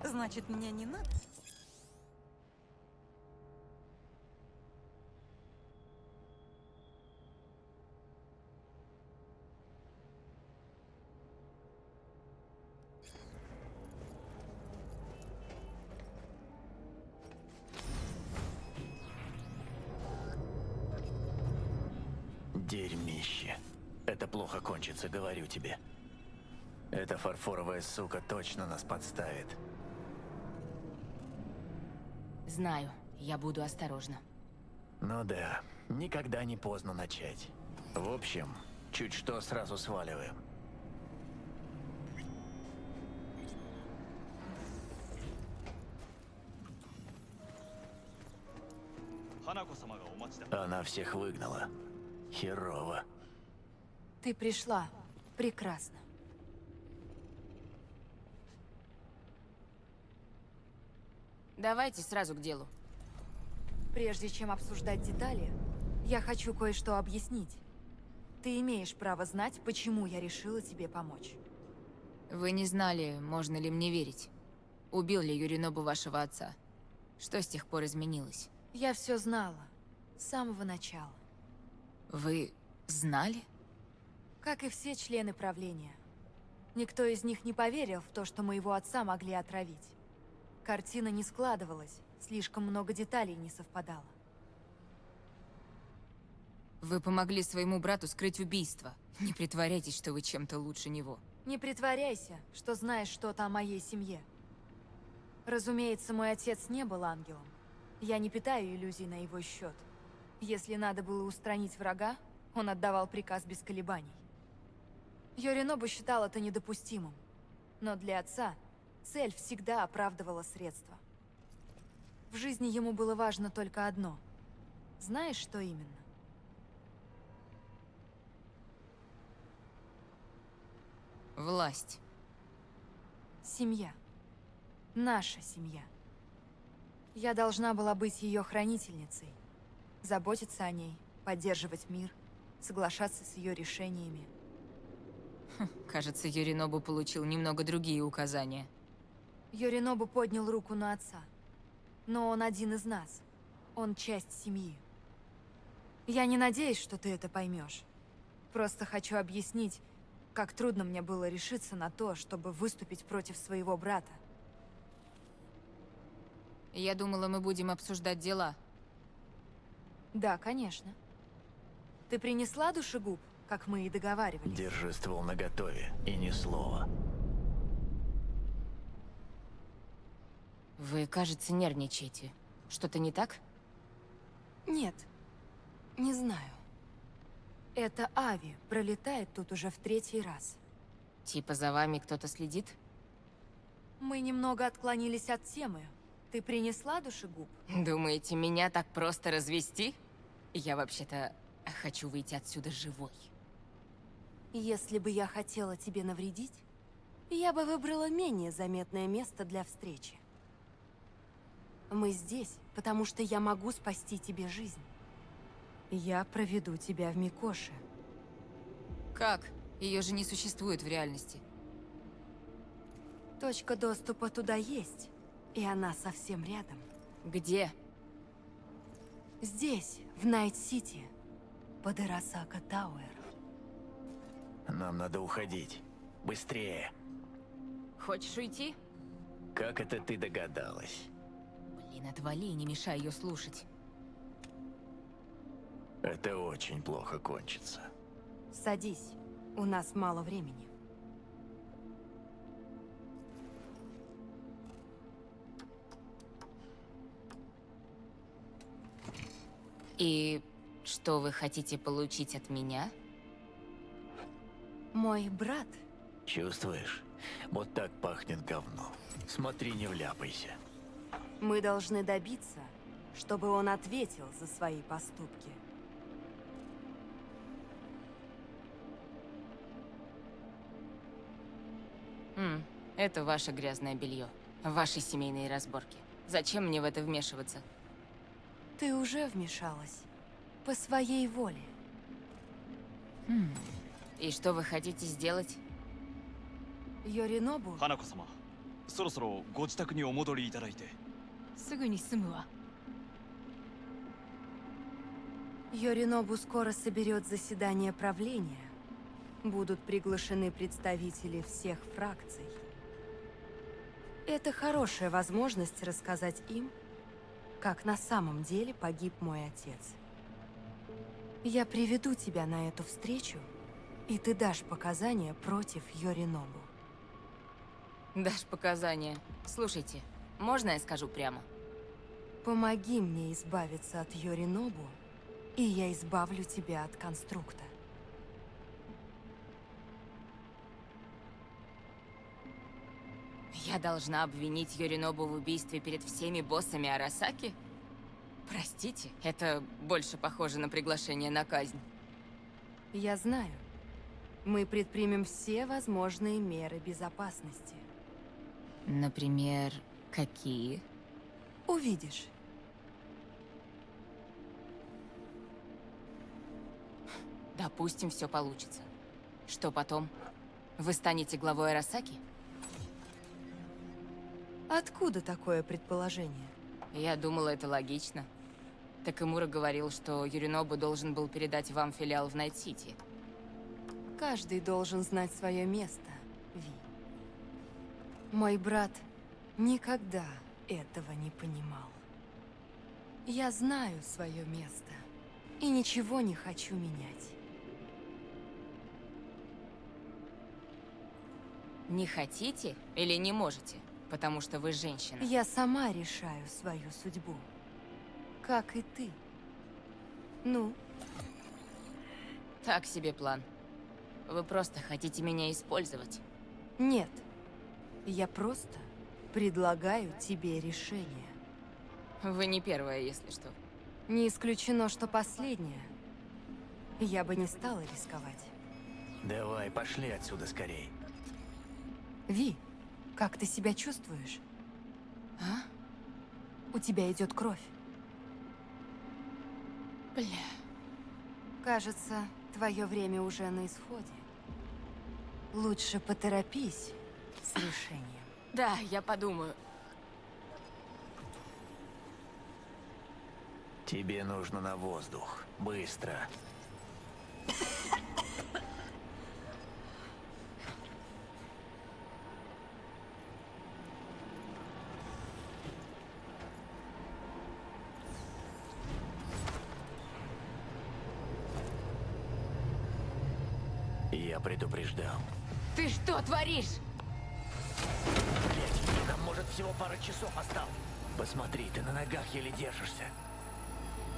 Значит, мне не надо? Дерьмище. Это плохо кончится, говорю тебе. Эта фарфоровая сука точно нас подставит. Знаю, я буду осторожна. Ну да, никогда не поздно начать. В общем, чуть что сразу сваливаем. Она всех выгнала. Херово. Ты пришла. Прекрасно. Давайте сразу к делу. Прежде чем обсуждать детали, я хочу кое-что объяснить. Ты имеешь право знать, почему я решила тебе помочь. Вы не знали, можно ли мне верить. Убил ли Юринобу вашего отца? Что с тех пор изменилось? Я все знала. С самого начала. Вы знали? Как и все члены правления. Никто из них не поверил в то, что моего отца могли отравить. Картина не складывалась, слишком много деталей не совпадало. Вы помогли своему брату скрыть убийство. Не притворяйтесь, что вы чем-то лучше него. Не притворяйся, что знаешь что-то о моей семье. Разумеется, мой отец не был ангелом. Я не питаю иллюзий на его счет. Если надо было устранить врага, он отдавал приказ без колебаний. Юринобу считал это недопустимым. Но для отца цель всегда оправдывала средства. В жизни ему было важно только одно. Знаешь, что именно? Власть. Семья. Наша семья. Я должна была быть ее хранительницей. Заботиться о ней, поддерживать мир, соглашаться с ее решениями. Кажется, Юринобу получил немного другие указания. Юринобу поднял руку на отца. Но он один из нас. Он часть семьи. Я не надеюсь, что ты это поймешь. Просто хочу объяснить, как трудно мне было решиться на то, чтобы выступить против своего брата. Я думала, мы будем обсуждать дела. Да, конечно. Ты принесла душегуб, как мы и договаривались? Держи ствол наготове и ни слова. Вы, кажется, нервничаете. Что-то не так? Нет, не знаю. Это Ави пролетает тут уже в 3-й раз. Типа за вами кто-то следит? Мы немного отклонились от темы. Ты принесла душегуб? Думаете, меня так просто развести? Я вообще-то хочу выйти отсюда живой. Если бы я хотела тебе навредить, я бы выбрала менее заметное место для встречи. Мы здесь, потому что я могу спасти тебе жизнь. Я проведу тебя в Микоше. Как? Ее же не существует в реальности. Точка доступа туда есть, и она совсем рядом. Где? Здесь, в Найт-Сити, под Ирасака Тауэр. Нам надо уходить. Быстрее. Хочешь уйти? Как это ты догадалась? Блин, отвали и не мешай ее слушать. Это очень плохо кончится. Садись, у нас мало времени. И что вы хотите получить от меня? Мой брат. Чувствуешь? Вот так пахнет говно. Смотри, не вляпайся. Мы должны добиться, чтобы он ответил за свои поступки. Это ваше грязное белье. Ваши семейные разборки. Зачем мне в это вмешиваться? Ты уже вмешалась. По своей воле. И что вы хотите сделать? Юринобу そろそろご自宅にお戻りいただいて。すぐに済むわ。 Йоринобу скоро соберет заседание правления. Будут приглашены представители всех фракций. Это хорошая возможность рассказать им, как на самом деле погиб мой отец. Я приведу тебя на эту встречу, и ты дашь показания против Йоринобу. Дашь показания. Слушайте, можно я скажу прямо? Помоги мне избавиться от Йоринобу, и я избавлю тебя от конструкта. Я должна обвинить Йоринобу в убийстве перед всеми боссами Арасаки? Простите, это больше похоже на приглашение на казнь. Я знаю. Мы предпримем все возможные меры безопасности. Например, какие? Увидишь. Допустим, все получится. Что потом? Вы станете главой Арасаки? Откуда такое предположение? Я думала, это логично. Такэмура говорил, что Йоринобу должен был передать вам филиал в Найт-Сити. Каждый должен знать свое место, Ви. Мой брат никогда этого не понимал. Я знаю свое место и ничего не хочу менять. Не хотите или не можете? Потому что вы женщина. Я сама решаю свою судьбу, как и ты. Ну, Так себе план. Вы просто хотите меня использовать. нет. Я просто предлагаю тебе решение. Вы не первая, если что. Не исключено, что последнее. Я бы не стала рисковать. Давай, пошли отсюда скорей. Ви, как ты себя чувствуешь? А? У тебя идет кровь. Бля. Кажется, твое время уже на исходе. Лучше поторопись с решением. Да, я подумаю. Тебе нужно на воздух. Быстро. Я предупреждал. Ты что творишь? Блять, нам может всего пара часов осталось. Посмотри, ты на ногах еле держишься.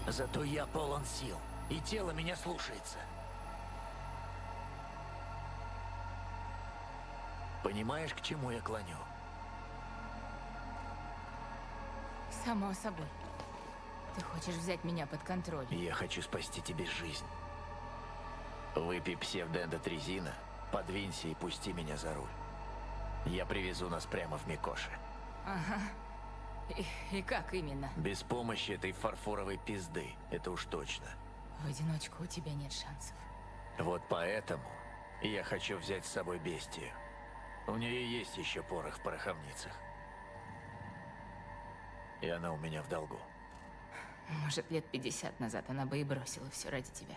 Зато я полон сил, и тело меня слушается. Понимаешь, к чему я клоню? Само собой. Ты хочешь взять меня под контроль? Я хочу спасти тебе жизнь. Выпей псевдоэндотрезина, подвинься и пусти меня за руль. Я привезу нас прямо в Микоши. Ага. И как именно? Без помощи этой фарфоровой пизды, это уж точно. В одиночку у тебя нет шансов. Вот поэтому я хочу взять с собой бестию. У нее есть еще порох в пороховницах. И она у меня в долгу. Может, лет 50 назад она бы и бросила все ради тебя.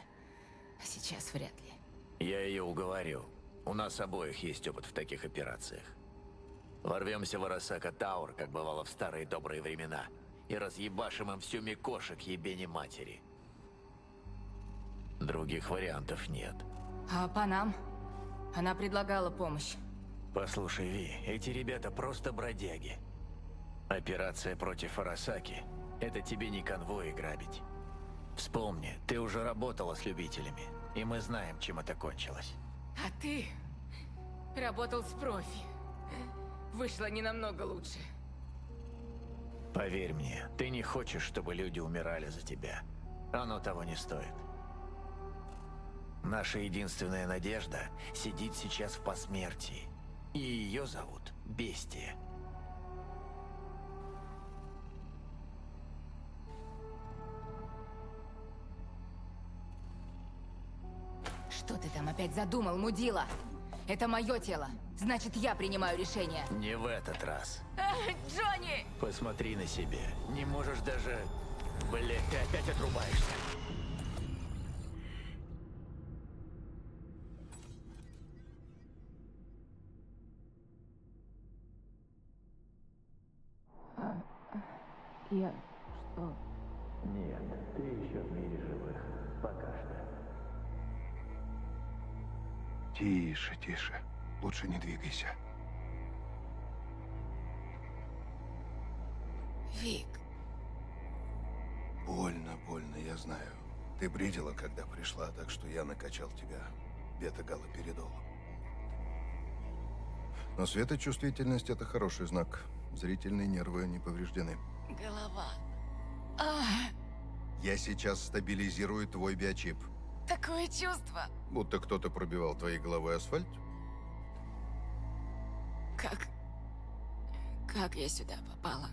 А сейчас вряд ли. Я ее уговорю. У нас обоих есть опыт в таких операциях. Ворвемся в Арасака Тауэр, как бывало в старые добрые времена, и разъебашим им всю Микоши к ебени матери. Других вариантов нет. А по нам? Она предлагала помощь. Послушай, Ви, эти ребята просто бродяги. Операция против Арасаки – это тебе не конвои грабить. Вспомни, ты уже работала с любителями, и мы знаем, чем это кончилось. А ты работал с профи. Вышло не намного лучше. Поверь мне, ты не хочешь, чтобы люди умирали за тебя. Оно того не стоит. Наша единственная надежда сидит сейчас в посмертии. И ее зовут Бестия. Что ты там опять задумал, мудила? Это мое тело. Значит, я принимаю решение. Не в этот раз. Джонни! Посмотри на себя. Не можешь даже... Блять, ты опять отрубаешься. Я... что? Нет, ты еще в мире живых. Пока что. Тише, тише. Лучше не двигайся. Вик, Больно, больно, я знаю. Ты бредила, когда пришла, так что я накачал тебя бета-галоперидолом. Но светочувствительность — это хороший знак. Зрительные нервы не повреждены. голова. Я сейчас стабилизирую твой биочип. Такое чувство. Будто кто-то пробивал твоей головой асфальт. Как я сюда попала?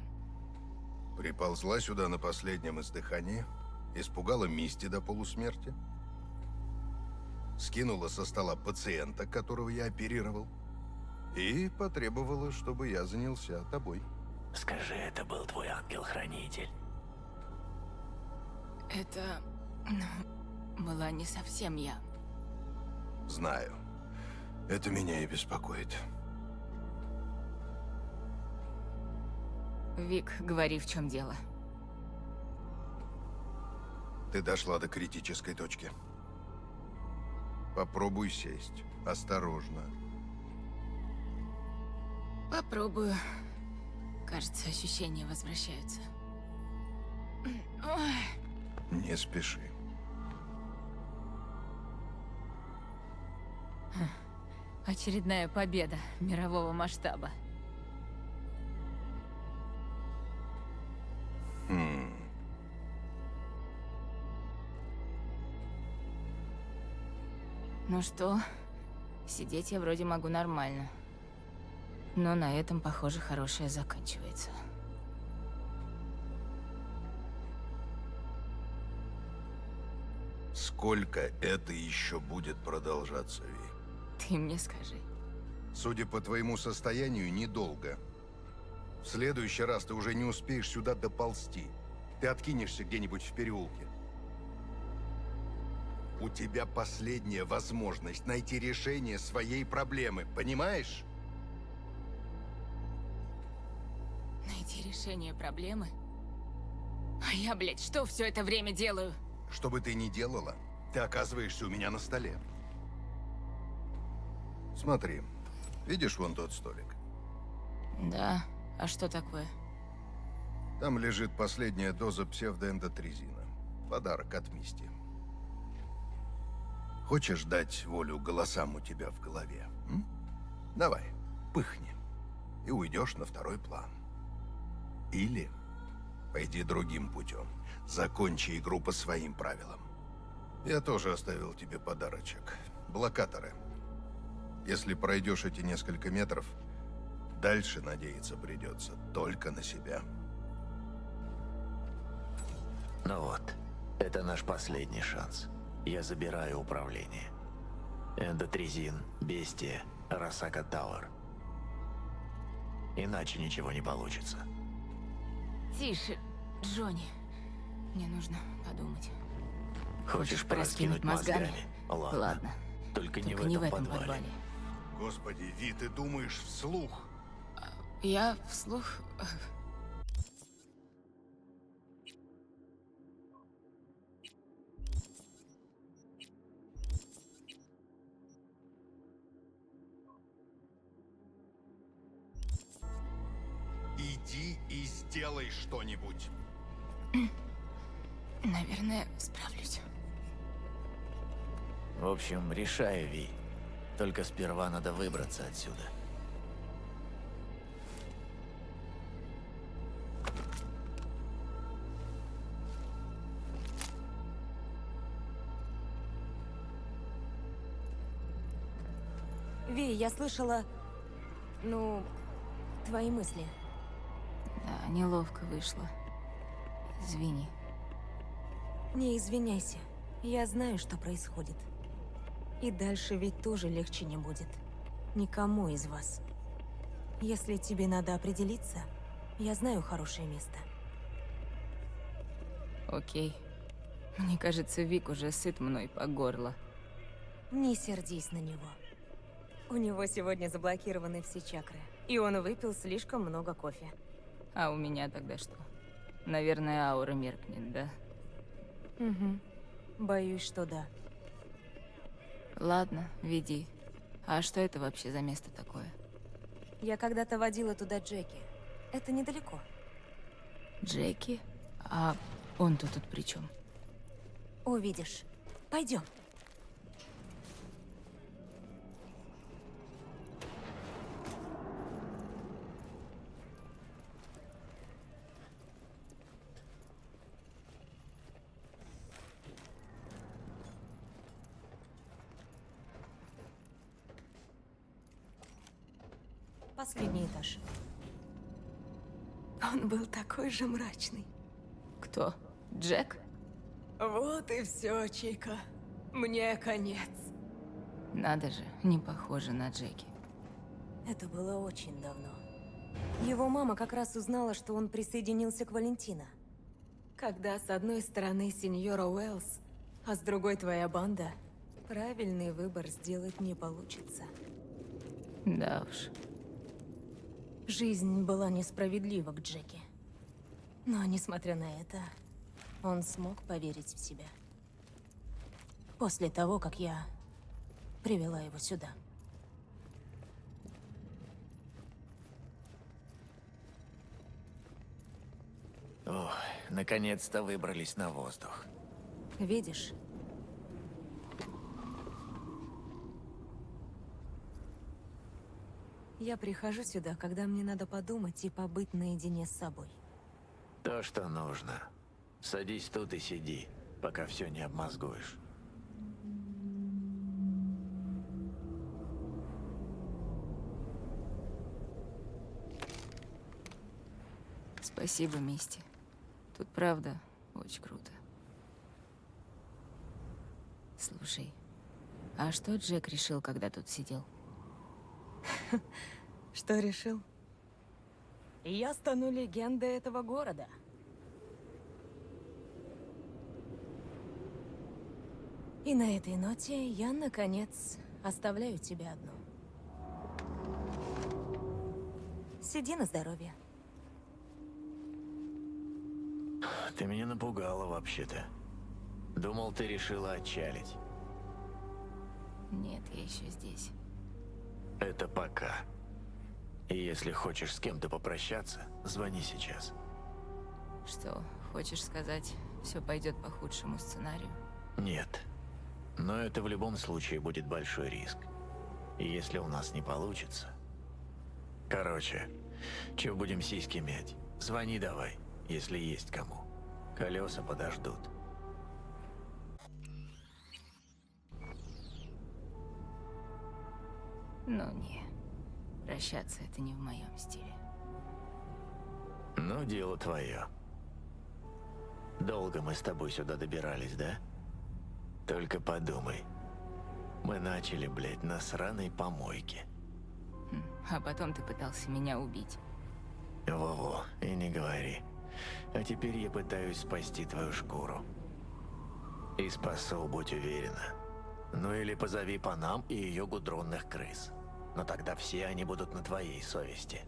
Приползла сюда на последнем издыхании, испугала Мисти до полусмерти, скинула со стола пациента, которого я оперировал, и потребовала, чтобы я занялся тобой. Скажи, это был твой ангел-хранитель. Это... была не совсем я. Знаю. Это меня и беспокоит. Вик, говори, в чем дело. Ты дошла до критической точки. Попробуй сесть. Осторожно. Попробую. Кажется, ощущения возвращаются. Ой. Не спеши. Очередная победа мирового масштаба. Ну что, сидеть я вроде могу нормально. Но на этом, похоже, хорошее заканчивается. Сколько это еще будет продолжаться, Ви? Ты мне скажи. Судя по твоему состоянию, недолго. В следующий раз ты уже не успеешь сюда доползти. Ты откинешься где-нибудь в переулке. У тебя последняя возможность найти решение своей проблемы, понимаешь? Найти решение проблемы? А я, блядь, что все это время делаю? Что бы ты ни делала, ты оказываешься у меня на столе. Смотри, видишь вон тот столик? Да, а что такое? Там лежит последняя доза псевдоэндотризина. Подарок от Мисти. Хочешь дать волю голосам у тебя в голове? М? Давай, пыхни. И уйдешь на второй план. Или пойди другим путем. Закончи игру по своим правилам. Я тоже оставил тебе подарочек. Блокаторы. Если пройдешь эти несколько метров, дальше надеяться придется только на себя. Ну вот, это наш последний шанс. Я забираю управление. Эндотризин, Бестия, Арасака Тауэр. Иначе ничего не получится. Тише, Джонни. Мне нужно подумать. Хочешь пораскинуть пораскинуть мозгами? Ладно. Ладно. Только не Только не в этом подвале. подвале. Господи, Ви, ты думаешь вслух? Я вслух... Иди и сделай что-нибудь. Наверное, справлюсь. В общем, решай, Ви. Только сперва надо выбраться отсюда. Ви, я слышала... Ну, твои мысли. Да, неловко вышло. Извини. Не извиняйся. Я знаю, что происходит. И дальше ведь тоже легче не будет. Никому из вас. Если тебе надо определиться, я знаю хорошее место. Окей. Мне кажется, Вик уже сыт мной по горло. Не сердись на него. У него сегодня заблокированы все чакры, и он выпил слишком много кофе. А у меня тогда что? Наверное, аура меркнет, да? Угу. Боюсь, что да. Ладно, веди. А что это вообще за место такое? Я когда-то водила туда Джеки. Это недалеко. Джеки? А он-то тут при чем? Увидишь. Пойдем. Последний этаж. Он был такой же мрачный. Кто? Джек? Вот и все, Чика. Мне конец. Надо же, не похоже на Джеки. Это было очень давно. Его мама как раз узнала, что он присоединился к Валентино. Когда с одной стороны сеньора Уэллс, а с другой твоя банда, правильный выбор сделать не получится. Да уж. Жизнь была несправедлива к Джеки. Но, несмотря на это, он смог поверить в себя. После того, как я привела его сюда. Ох, наконец-то выбрались на воздух. Видишь? Я прихожу сюда, когда мне надо подумать и побыть наедине с собой. То, что нужно. Садись тут и сиди, пока все не обмозгуешь. Спасибо, Мисти. Тут правда очень круто. Слушай, а что Джек решил, когда тут сидел? Что решил? Я стану легендой этого города. И на этой ноте я, наконец, оставляю тебя одну. Сиди на здоровье. Ты меня напугала вообще-то. Думал, ты решила отчалить. Нет, я еще здесь. Это пока. И если хочешь с кем-то попрощаться, звони сейчас. Что, хочешь сказать, все пойдет по худшему сценарию? Нет. Но это в любом случае будет большой риск. И если у нас не получится... Короче, чё будем сиськи мять? Звони давай, если есть кому. Колеса подождут. Ну не, прощаться это не в моем стиле. Ну, дело твое. Долго мы с тобой сюда добирались, да? Только подумай. Мы начали, блядь, на сраной помойке. А потом ты пытался меня убить. Во-во, и не говори. А теперь я пытаюсь спасти твою шкуру. И спасу, будь уверена. Ну или позови Панам и ее гудронных крыс. Но тогда все они будут на твоей совести.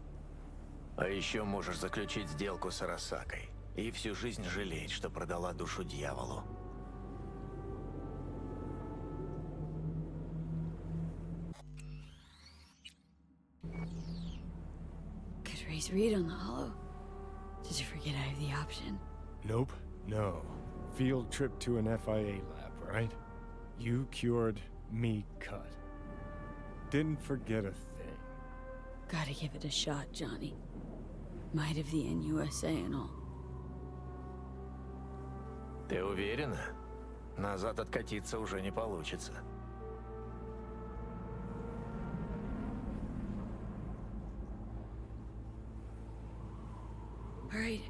А еще можешь заключить сделку с Арасакой. И всю жизнь жалеть, что продала душу дьяволу. Could Ray's read on the hollow? Did you forget I have the option? Nope, no. Field trip to an FIA lab, right? You cured, me cut. Didn't forget a thing. Gotta give it a shot, Johnny. Might have the NUSA and all. Ты уверена? Назад откатиться уже не получится. All right.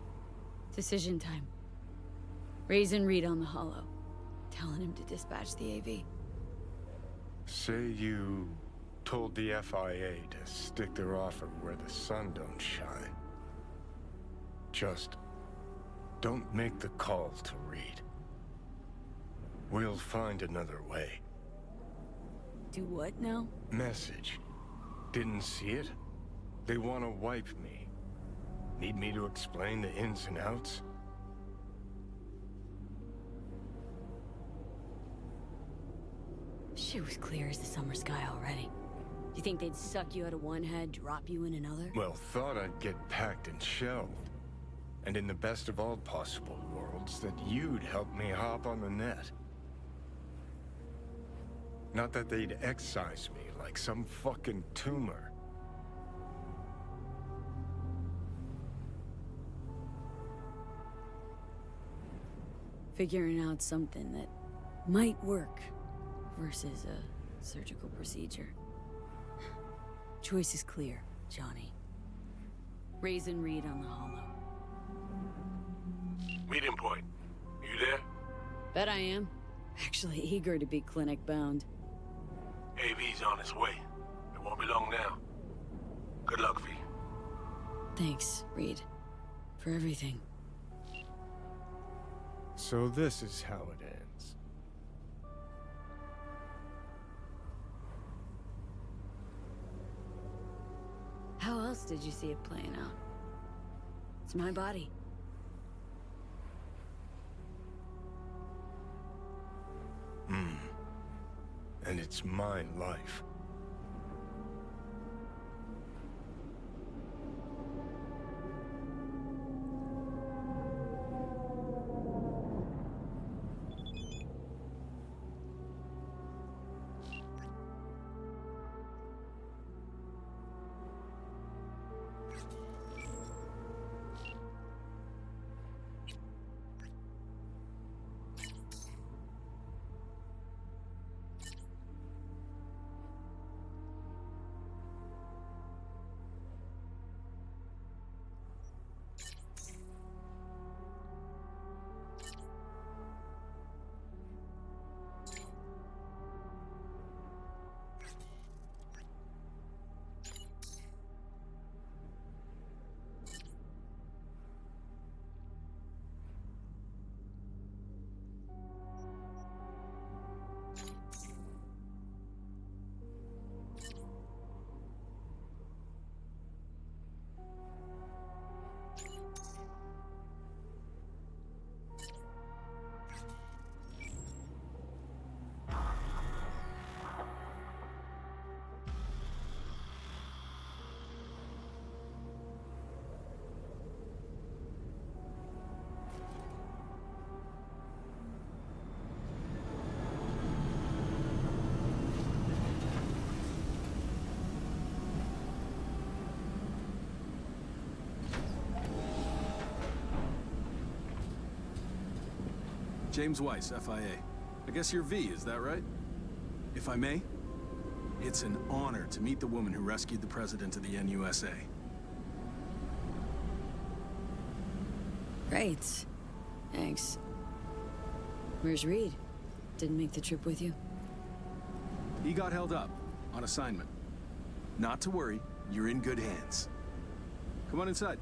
Decision time. Raise and read on the hollow. Telling him to dispatch the AV. Say you told the FIA to stick their offer where the sun don't shine. Just don't make the call to Reed. We'll find another way. Do what now? Message. Didn't see it? They want to wipe me. Need me to explain the ins and outs? Shit was clear as the summer sky already. You think they'd suck you out of one head, drop you in another? Well, thought I'd get packed and shelved. And in the best of all possible worlds, that you'd help me hop on the net. Not that they'd excise me like some fucking tumor. Figuring out something that might work versus a surgical procedure. Choice is clear, Johnny. Raisin Reed on the hollow. Meeting point. You there? Bet I am. Actually eager to be clinic bound. AV's on its way. It won't be long now. Good luck, V. Thanks, Reed. For everything. So this is how it ends. How else did you see it playing out? It's my body. And it's my life. James Weiss, FIA. I guess you're V, is that right? If I may, it's an honor to meet the woman who rescued the president of the NUSA. Great. Thanks. Where's Reed? Didn't make the trip with you? He got held up on assignment. Not to worry, you're in good hands. Come on inside.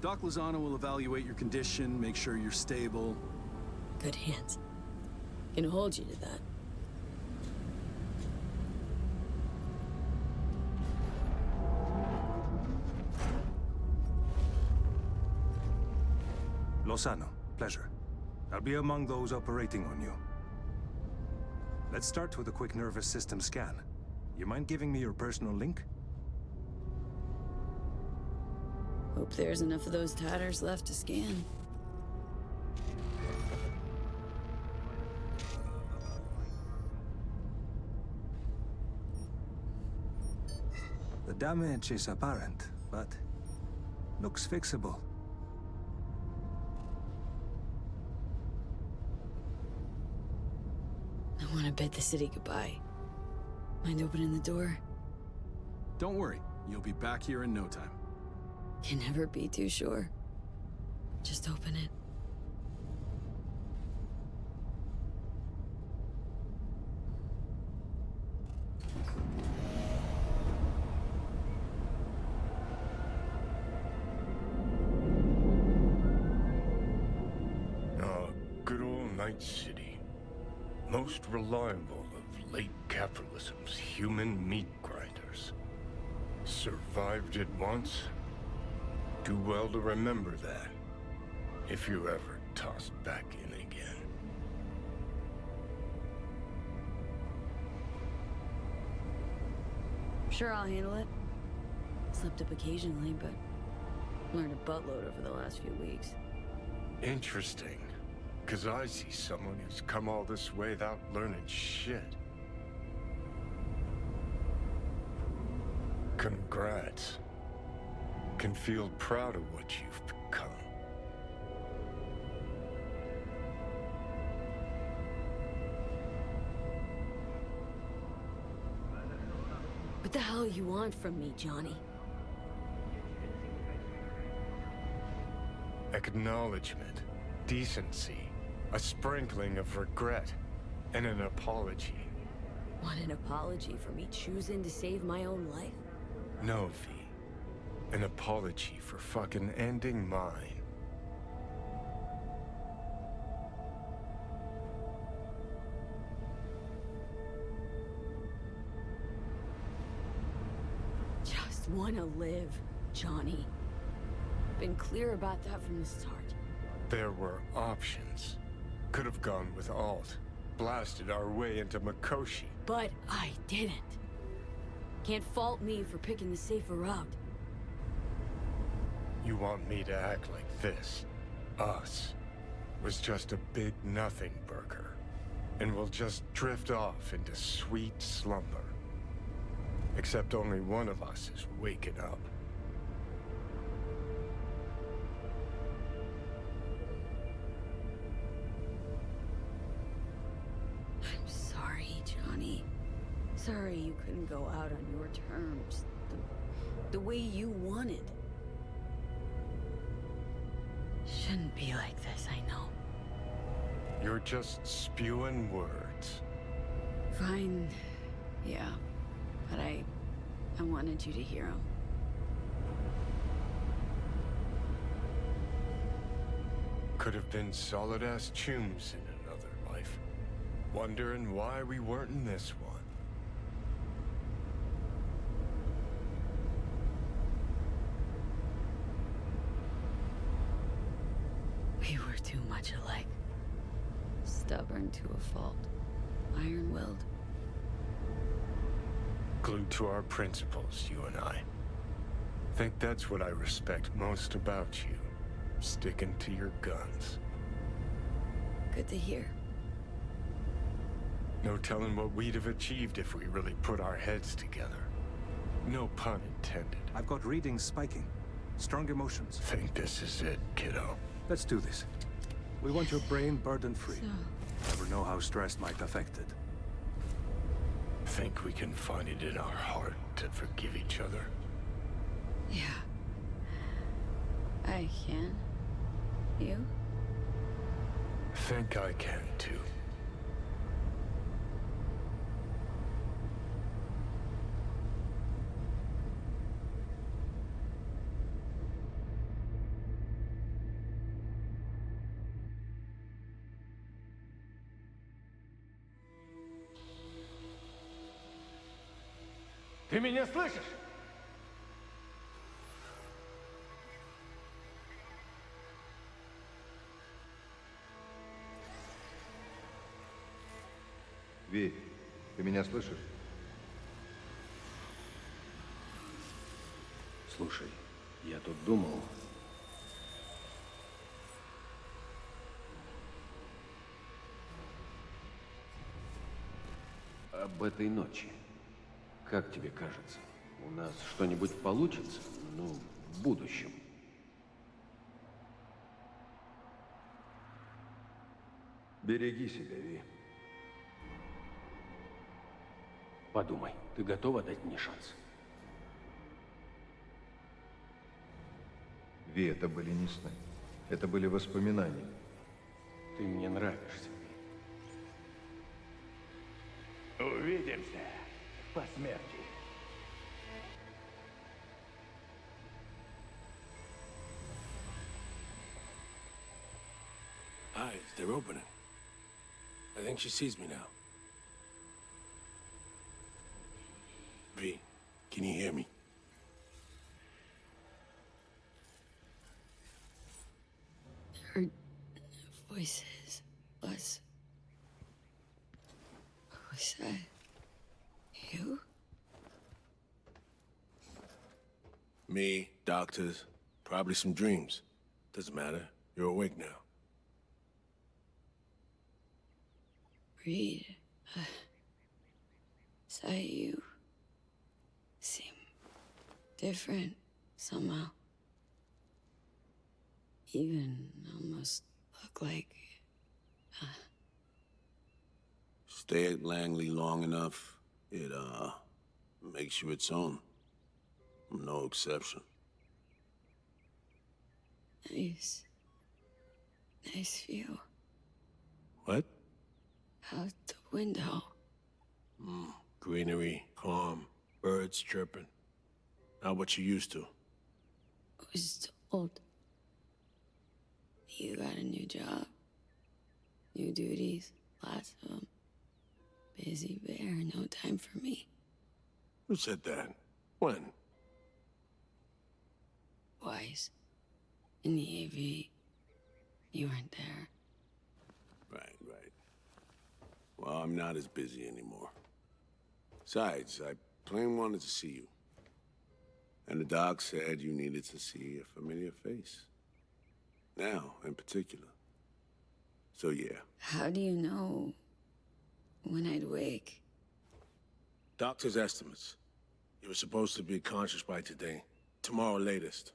Doc Lozano will evaluate your condition, make sure you're stable. Good hands. Can hold you to that. Lozano, pleasure. I'll be among those operating on you. Let's start with a quick nervous system scan. You mind giving me your personal link? Hope there's enough of those tatters left to scan. The damage is apparent, but looks fixable. I want to bid the city goodbye. Mind opening the door? Don't worry, you'll be back here in no time. Can never be too sure. Just open it. Night City. Most reliable of late capitalism's human meat grinders. Survived it once. Do well to remember that, if you're ever tossed back in again. Sure, I'll handle it. Slipped up occasionally, but learned a buttload over the last few weeks. Interesting. Because I see someone who's come all this way without learning shit. Congrats. Can feel proud of what you've become. What the hell you want from me, Johnny? Acknowledgement, decency, a sprinkling of regret, and an apology. Want an apology for me choosing to save my own life? No, V. An apology for fucking ending mine. Just wanna live, Johnny. Been clear about that from the start. There were options. Could have gone with Alt. Blasted our way into Mikoshi. But I didn't. Can't fault me for picking the safer route. You want me to act like this? Us was just a big nothing burger. And we'll just drift off into sweet slumber. Except only one of us is waking up. I'm sorry, Johnny. Sorry you couldn't go out on your terms. The way you wanted. Shouldn't be like this, I know. You're just spewing words. Fine. Yeah. But I wanted you to hear them. Could have been solid-ass chums in another life. Wondering why we weren't in this one. We were too much alike. Stubborn to a fault. Iron-willed. Glued to our principles, you and I. Think that's what I respect most about you. Sticking to your guns. Good to hear. No telling what we'd have achieved if we really put our heads together. No pun intended. I've got readings spiking. Strong emotions. Think this is it, kiddo. Let's do this. We want your brain burden-free. So, Never know how stress might affect it. Think we can find it in our heart to forgive each other? yeah. I can. You? Think I can too. Ты меня слышишь? Ви, ты меня слышишь? Слушай, я тут думал... об этой ночи. Как тебе кажется, у нас что-нибудь получится? Ну, в будущем. Береги себя, Ви. Подумай, ты готова дать мне шанс? Ви, это были не сны. Это были воспоминания. Ты мне нравишься. Увидимся по смерти. Eyes, they're opening. I think she sees me now. V, can you hear me? Her voices was... Was that you? Me, doctors, probably some dreams. Doesn't matter. You're awake now. Reed, is that you? Seem different somehow. Even almost look like... Stay at Langley long enough, it, makes you its own. I'm no exception. Nice. Nice view. What? Out the window. Greenery, calm, birds chirping. Not what you used to. I was told you got a new job, new duties, lots of them. Busy bear, no time for me. Who said that? When? Wise. In the AV. You weren't there. Right. Well, I'm not as busy anymore. Besides, I plain wanted to see you. And the doc said you needed to see a familiar face. Now, in particular. So, yeah. How do you know when I'd wake? Doctor's estimates. You were supposed to be conscious by today. Tomorrow latest.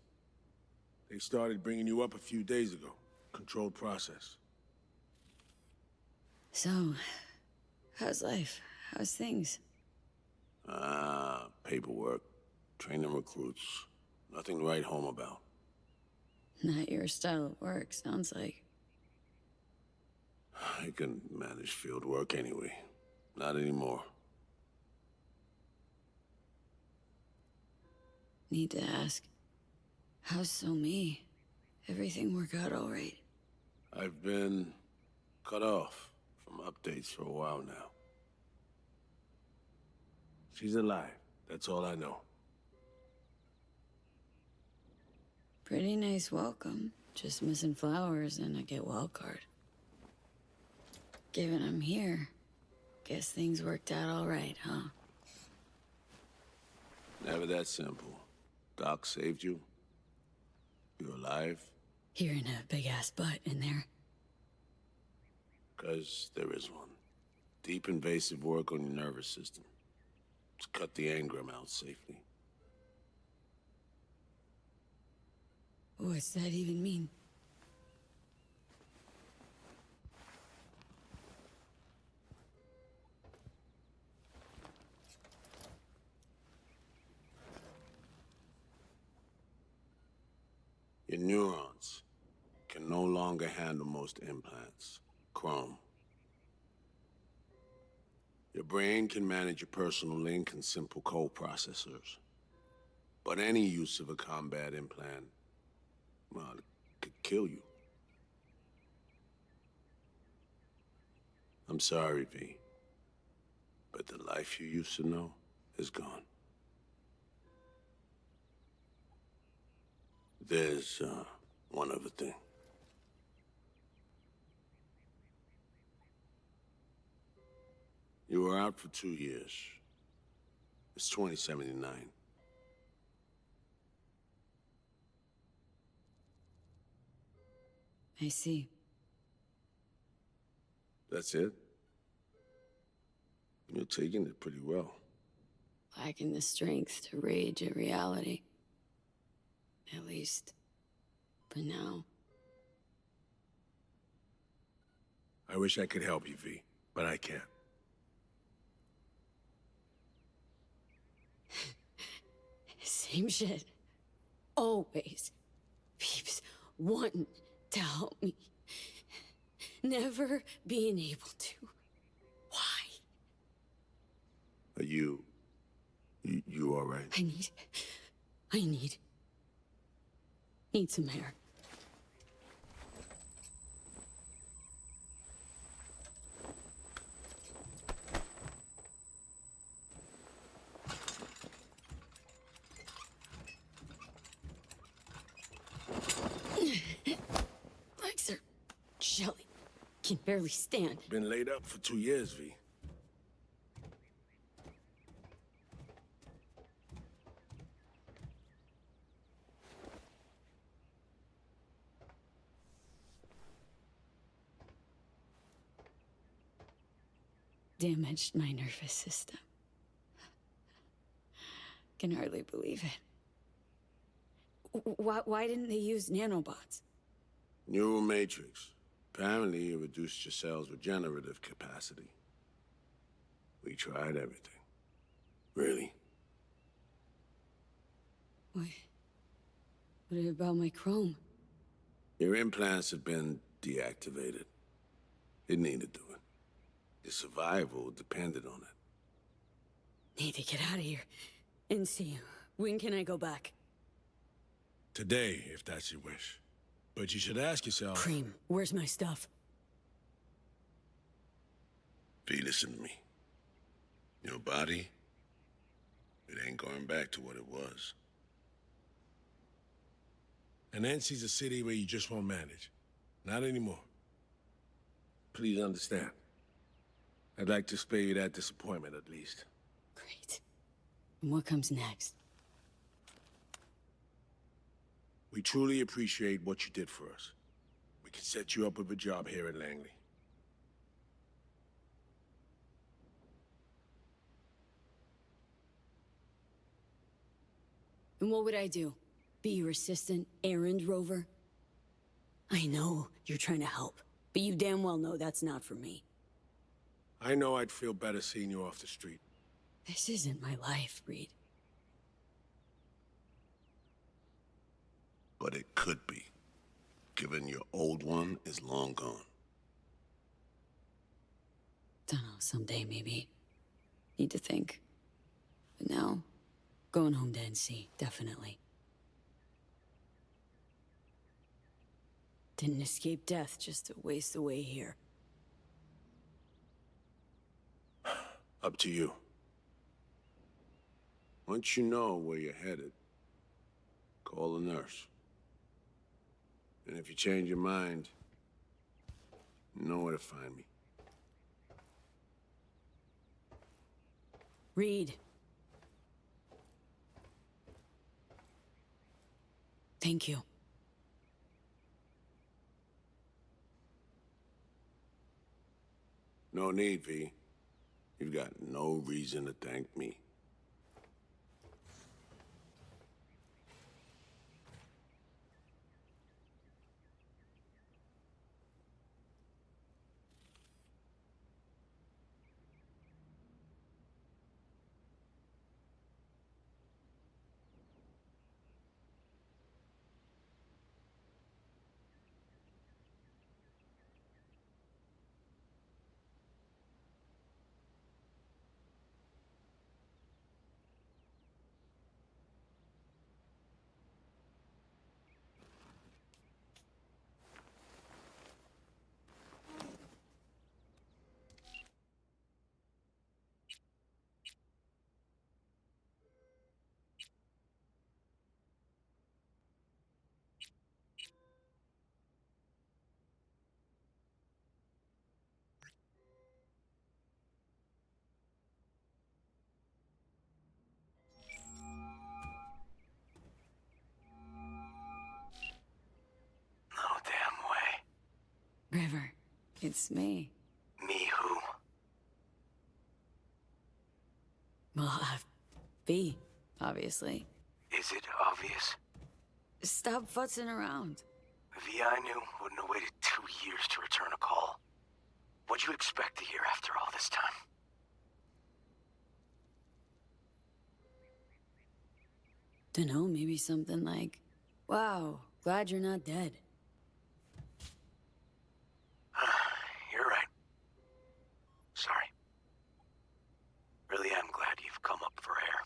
They started bringing you up a few days ago. Controlled process. So, how's life? How's things? Paperwork. Training recruits. Nothing to write home about. Not your style of work, sounds like. I can manage field work anyway. Not anymore. Need to ask, how's So Me? Everything work out all right? I've been cut off from updates for a while now. She's alive. That's all I know. Pretty nice welcome. Just missing flowers and I get wild card. Given I'm here, guess things worked out all right, huh? Never that simple. Doc saved you. You're alive. Hearing a big-ass butt in there. 'Cause there is one. Deep invasive work on your nervous system. To cut the engram out safely. What's that even mean? Your neurons can no longer handle most implants. Chrome. Your brain can manage your personal link and simple code processors. But any use of a combat implant, well, it could kill you. I'm sorry, V. But the life you used to know is gone. There's, one other thing. You were out for 2 years. It's 2079. I see. That's it? You're taking it pretty well. Lacking the strength to rage at reality. At least, for now. I wish I could help you, V, but I can't. Same shit. Always. Peeps wanting to help me. Never being able to. Why? Are you all right? I need some air. barely stand. Been laid up for 2 years, V. Damaged my nervous system. Can hardly believe it. Why didn't they use nanobots? Neural matrix. Apparently, it reduced your cell's regenerative capacity. We tried everything. Really? What about my chrome? Your implants have been deactivated. It needed doing. Your survival depended on it. Need to get out of here. And see you. When can I go back? Today, if that's your wish. But you should ask yourself... Cream, where's my stuff? V, listen to me. Your body, it ain't going back to what it was. And NC's a city where you just won't manage. Not anymore. Please understand. I'd like to spare you that disappointment, at least. Great. And what comes next? We truly appreciate what you did for us. We can set you up with a job here at Langley. And what would I do? Be your assistant, errand rover? I know you're trying to help, but you damn well know that's not for me. I know I'd feel better seeing you off the street. This isn't my life, Reed. But it could be, given your old one is long gone. Dunno, someday maybe. Need to think. But now, going home to NC, definitely. Didn't escape death just to waste away here. Up to you. Once you know where you're headed, call a nurse. And if you change your mind, you know where to find me. Reed. Thank you. No need, V. You've got no reason to thank me. River, it's me. Me who? Well, B, obviously. Is it obvious? Stop futzing around. V I knew wouldn't have waited 2 years to return a call. What'd you expect to hear after all this time? Dunno, maybe something like, wow, glad you're not dead. You're right. Sorry. Really am glad you've come up for air.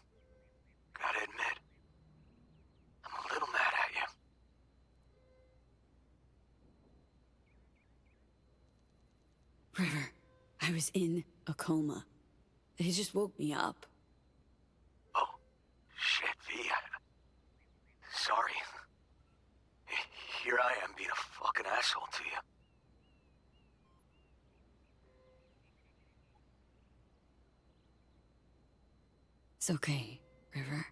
Gotta admit, I'm a little mad at you. River, I was in a coma. They just woke me up. Oh, shit, V. Sorry. Here I am being a fucking asshole to you. It's okay, River.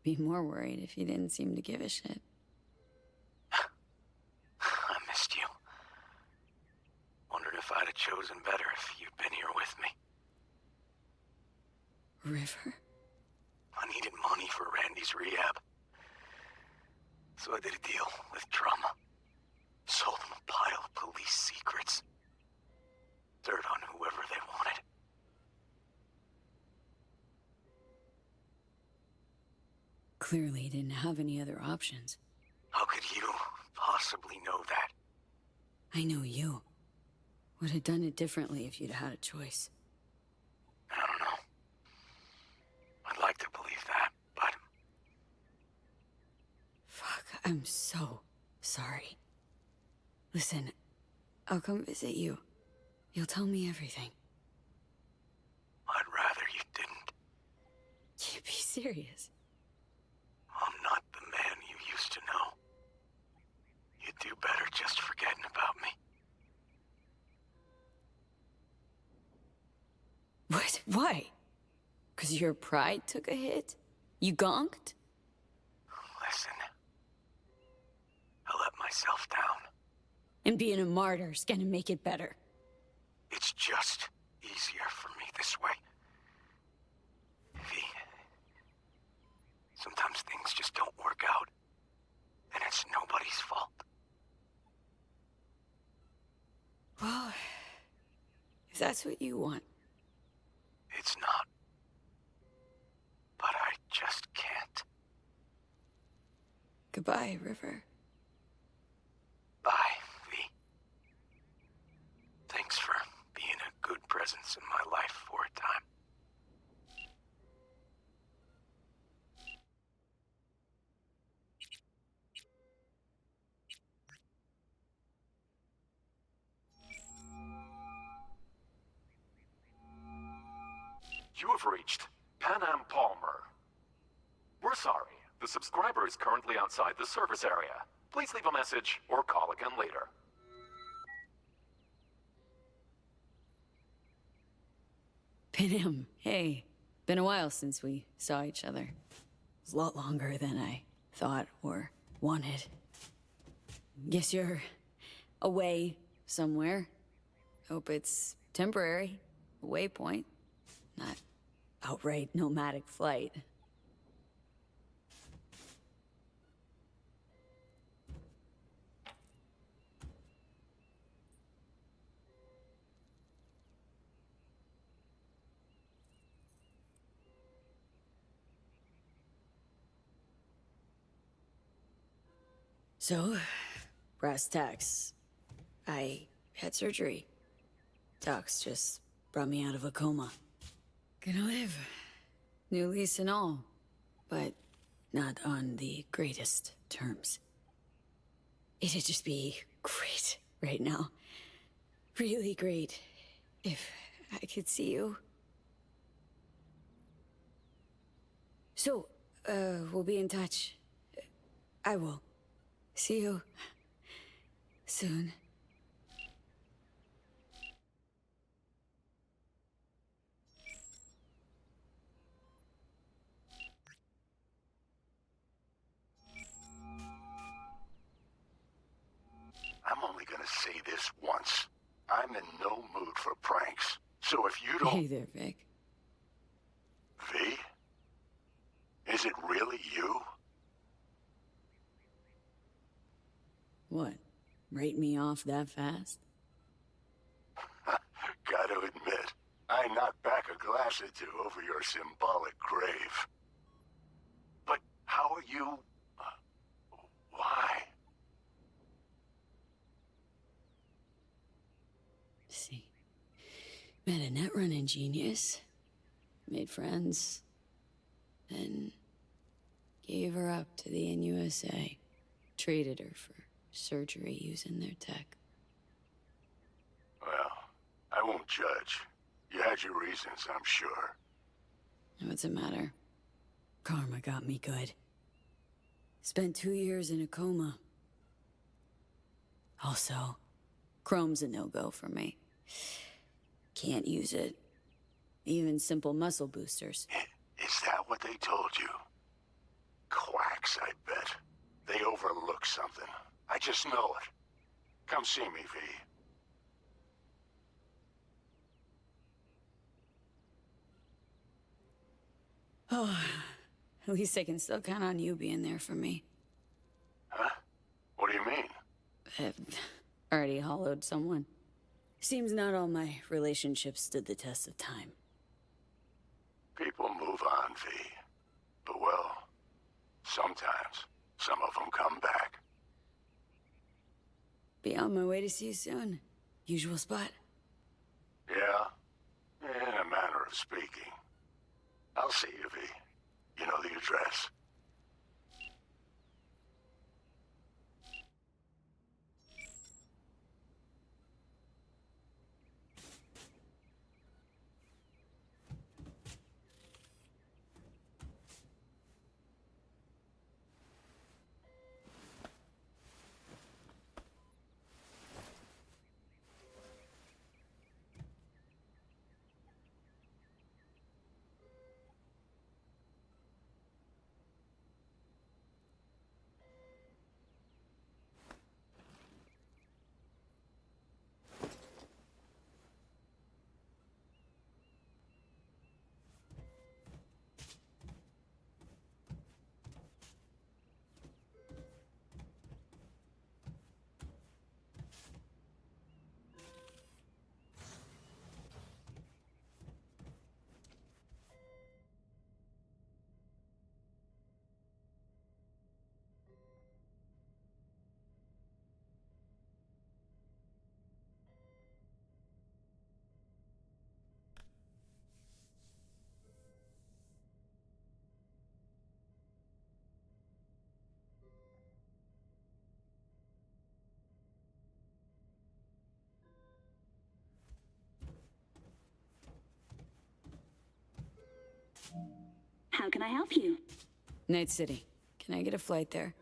Be more worried if you didn't seem to give a shit. I missed you. Wondered if I'd have chosen better if you'd been here with me. River? I needed money for Randy's rehab. So I did a deal with Trauma. Sold them a pile of police secrets. Dirt on whoever they wanted. Clearly you didn't have any other options. How could you possibly know that? I know you. Would have done it differently if you'd had a choice. I don't know. I'd like to believe that, but... Fuck, I'm so sorry. Listen, I'll come visit you. You'll tell me everything. I'd rather you didn't. Can't be serious. I'm not the man you used to know. You'd do better just forgetting about me. What? Why? 'Cause your pride took a hit? You gonked? Listen. I let myself down. And being a martyr's gonna make it better. It's just easier for me this way. V. Sometimes things just don't work out. And it's nobody's fault. Well, if that's what you want. It's not. But I just can't. Goodbye, River. Bye, V. Thanks for being a good presence in my life for a time. You have reached Pan Am Palmer. We're sorry. The subscriber is currently outside the service area. Please leave a message or call again later. Pinham, hey. Been a while since we saw each other. It was a lot longer than I thought or wanted. Guess you're away somewhere. Hope it's temporary. A waypoint. Not outright nomadic flight. So, brass tacks. I had surgery. Docs just brought me out of a coma. Gonna live. New lease and all. But not on the greatest terms. It'd just be great right now. Really great. If I could see you. So, we'll be in touch. I will. See you soon. I'm only gonna say this once. I'm in no mood for pranks. So if you don't... Hey there, Vic. V? Is it really you? What? Write me off that fast? Gotta admit, I knocked back a glass or two over your symbolic grave. But how are you... why? See. Met a net running genius. Made friends. Then gave her up to the NUSA. Traded her for surgery using their tech. Well, I won't judge. You had your reasons, I'm sure. What's it matter? Karma got me good. Spent 2 years in a coma. Also, chrome's a no-go for me. Can't use it. Even simple muscle boosters. Is that what they told you? Quacks, I bet. They overlooked something. I just know it. Come see me, V. Oh, at least I can still count on you being there for me. Huh? What do you mean? I've already hollowed someone. Seems not all my relationships stood the test of time. People move on, V. But well, sometimes some of them come back. Be on my way to see you soon. Usual spot. Yeah? In a manner of speaking. I'll see you, V. You know the address. How can I help you? Night City. Can I get a flight there?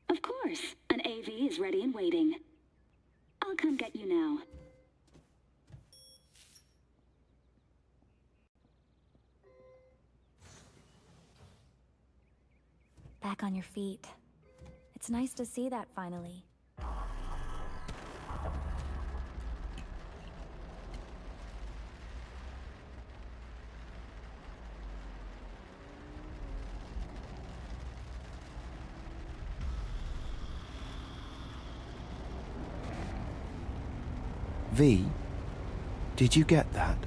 Of course. An AV is ready and waiting. I'll come get you now. Back on your feet. It's nice to see that finally. V, did you get that?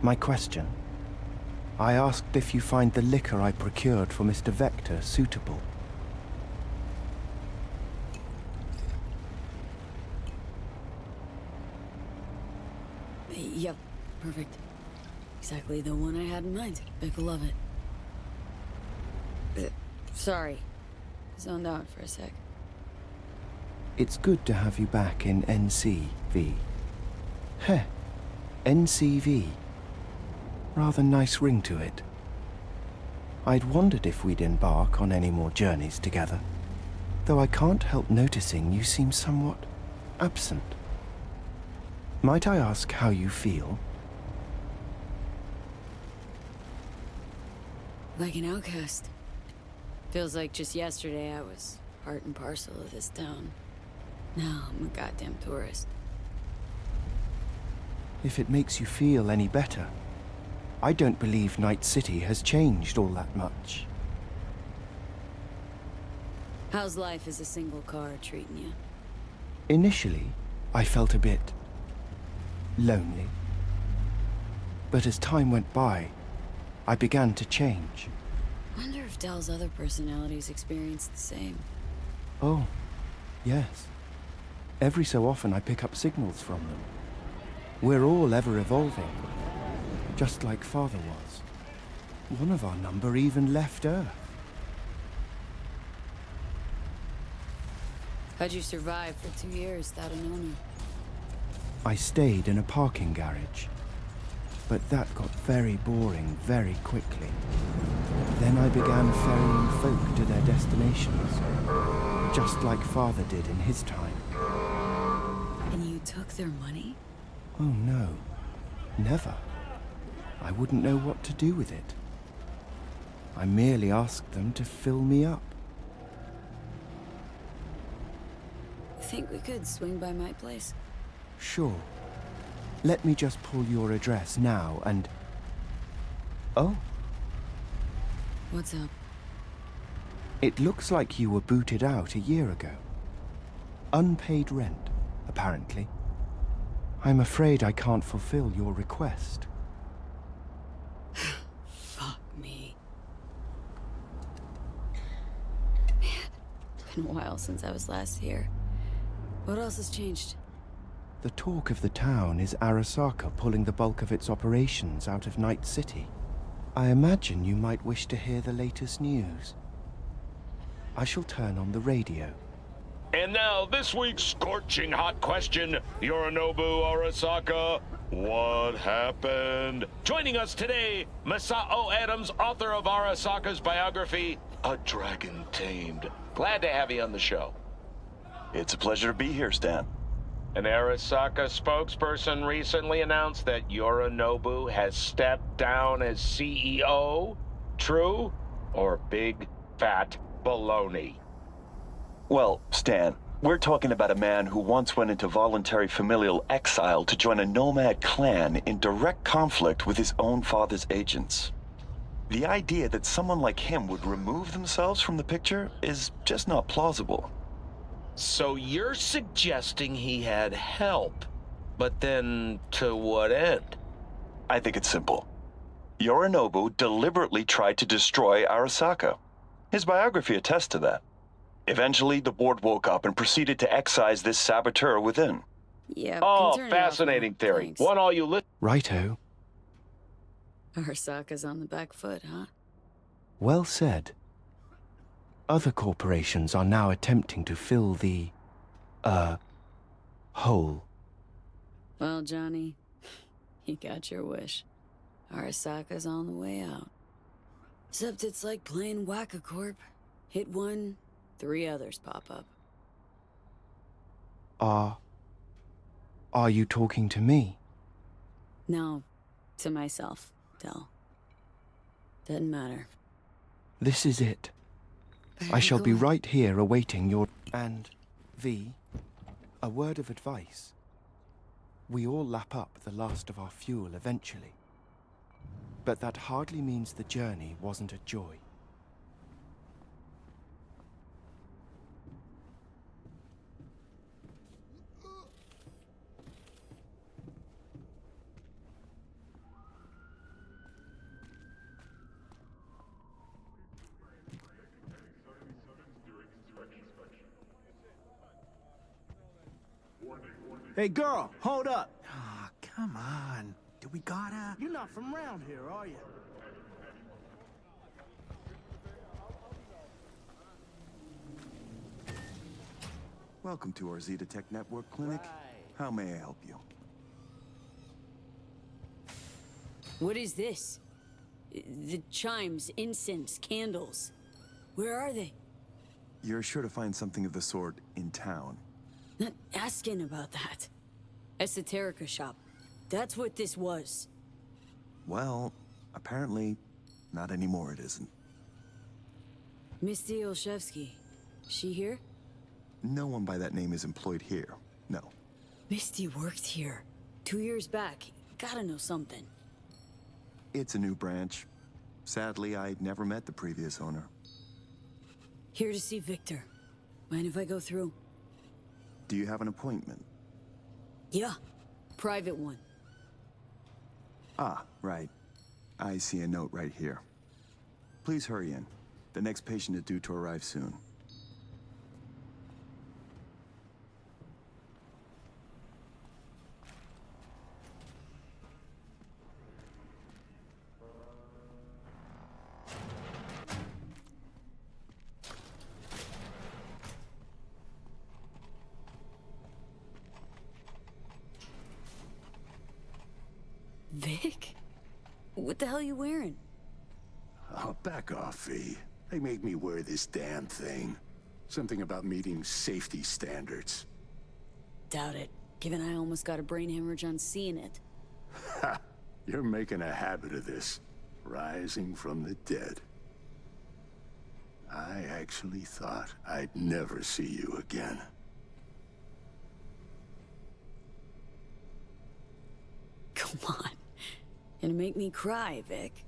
My question. I asked if you find the liquor I procured for Mr. Vector suitable. Yep, perfect. Exactly the one I had in mind. Vic will love it. Sorry. Zoned out for a sec. It's good to have you back in NC, V. Heh, NCV. Rather nice ring to it. I'd wondered if we'd embark on any more journeys together, though I can't help noticing you seem somewhat absent. Might I ask how you feel? Like an outcast. Feels like just yesterday I was part and parcel of this town. Now I'm a goddamn tourist. If it makes you feel any better, I don't believe Night City has changed all that much. How's life as a single car treating you? Initially, I felt a bit lonely. But as time went by, I began to change. Wonder if Del's other personalities experience the same. Oh, yes. Every so often I pick up signals from them. We're all ever evolving, just like Father was. One of our number even left Earth. How'd you survive for 2 years without an owner? I stayed in a parking garage, but that got very boring very quickly. Then I began ferrying folk to their destinations, just like Father did in his time. And you took their money? Oh no, never. I wouldn't know what to do with it. I merely asked them to fill me up. Think we could swing by my place? Sure. Let me just pull your address now and... Oh, What's up? it looks like you were booted out a year ago. Unpaid rent, apparently. I'm afraid I can't fulfill your request. Fuck me. Man, it's been a while since I was last here. What else has changed? The talk of the town is Arasaka pulling the bulk of its operations out of Night City. I imagine you might wish to hear the latest news. I shall turn on the radio. And now, this week's scorching hot question, Yorinobu Arasaka, what happened? Joining us today, Masao Adams, author of Arasaka's biography, A Dragon Tamed. Glad to have you on the show. It's a pleasure to be here, Stan. An Arasaka spokesperson recently announced that Yorinobu has stepped down as CEO. True or big, fat baloney? Well, Stan, we're talking about a man who once went into voluntary familial exile to join a nomad clan in direct conflict with his own father's agents. The idea that someone like him would remove themselves from the picture is just not plausible. So you're suggesting he had help, but then to what end? I think it's simple. Yorinobu deliberately tried to destroy Arasaka. His biography attests to that. Eventually, the board woke up and proceeded to excise this saboteur within. Yeah, oh, fascinating theory. Thanks. One all you Righto. Arasaka's on the back foot, huh? Well said. Other corporations are now attempting to fill the, hole. Well, Johnny, you got your wish. Arasaka's on the way out. Except it's like playing Whack-A-Corp. Hit one, 3 others pop up. Are you talking to me? No, to myself, Del. Doesn't matter. This is it. I shall be right here awaiting your... And, V, a word of advice. We all lap up the last of our fuel eventually. But that hardly means the journey wasn't a joy. Hey, girl, hold up. Ah, come on. Do we gotta? You're not from around here, are you? Welcome to our Zeta Tech Network Clinic. How may I help you? What is this? The chimes, incense, candles. Where are they? You're sure to find something of the sort in town. Not asking about that. Esoterica shop. That's what this was. Well, apparently, not anymore it isn't. Misty Olszewski. She here? No one by that name is employed here. No. Misty worked here. 2 years back. Gotta know something. It's a new branch. Sadly, I never met the previous owner. Here to see Victor. Mind if I go through? Do you have an appointment? Yeah. Private one. Ah, right. I see a note right here. Please hurry in. The next patient is due to arrive soon. Vic? What the hell are you wearing? Oh, back off, V. They made me wear this damn thing. Something about meeting safety standards. Doubt it, given I almost got a brain hemorrhage on seeing it. Ha! You're making a habit of this. Rising from the dead. I actually thought I'd never see you again. Come on. Gonna make me cry, Vic.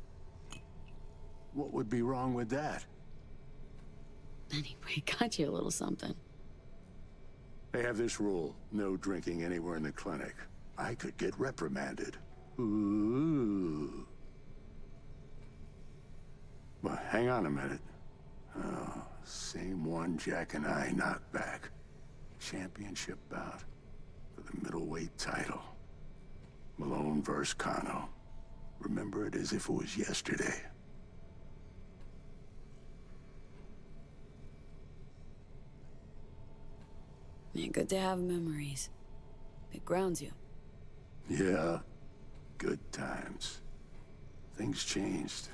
What would be wrong with that? Anyway, got you a little something. They have this rule, no drinking anywhere in the clinic. I could get reprimanded. Ooh. Well, hang on a minute. Oh, same one Jack and I knocked back. Championship bout for the middleweight title. Malone versus Kano. Remember it as if it was yesterday. Yeah, good to have memories. It grounds you. Yeah, good times. Things changed.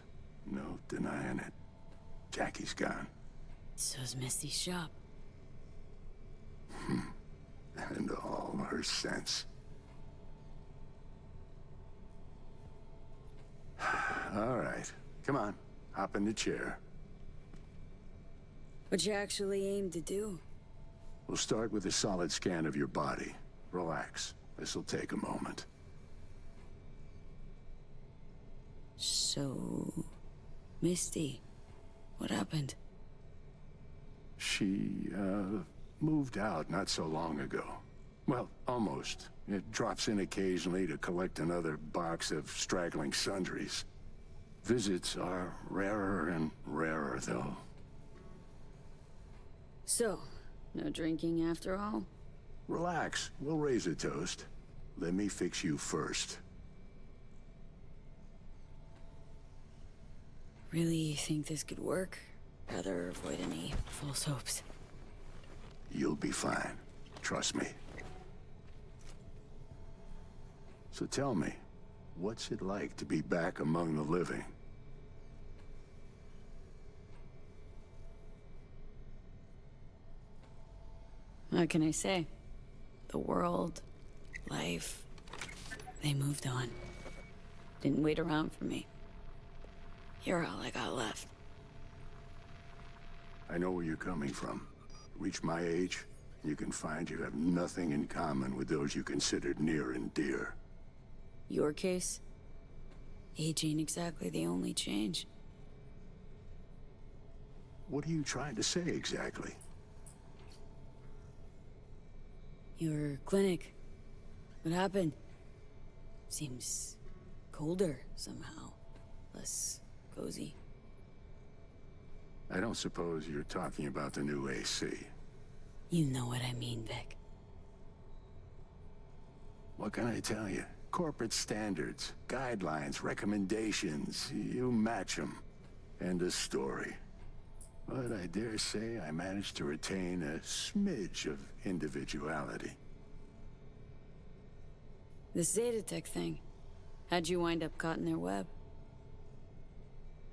No denying it. Jackie's gone. So's Misty's shop. And all her sense. All right. Come on. Hop in the chair. What you actually aim to do? We'll start with a solid scan of your body. Relax. This'll take a moment. So... Misty, what happened? She, moved out not so long ago. Well, almost. It drops in occasionally to collect another box of straggling sundries. Visits are rarer and rarer, though. So, no drinking after all? Relax. We'll raise a toast. Let me fix you first. Really think this could work? Rather avoid any false hopes. You'll be fine. Trust me. So tell me, what's it like to be back among the living? What can I say? The world, life, they moved on. Didn't wait around for me. You're all I got left. I know where you're coming from. Reach my age, you can find you have nothing in common with those you considered near and dear. Your case? Age ain't exactly the only change. What are you trying to say exactly? Your clinic. What happened? Seems colder somehow. Less cozy. I don't suppose you're talking about the new AC. You know what I mean, Vic. What can I tell you? Corporate standards, guidelines, recommendations, you match them. End of story. But I dare say I managed to retain a smidge of individuality. The Zetatech thing. How'd you wind up caught in their web?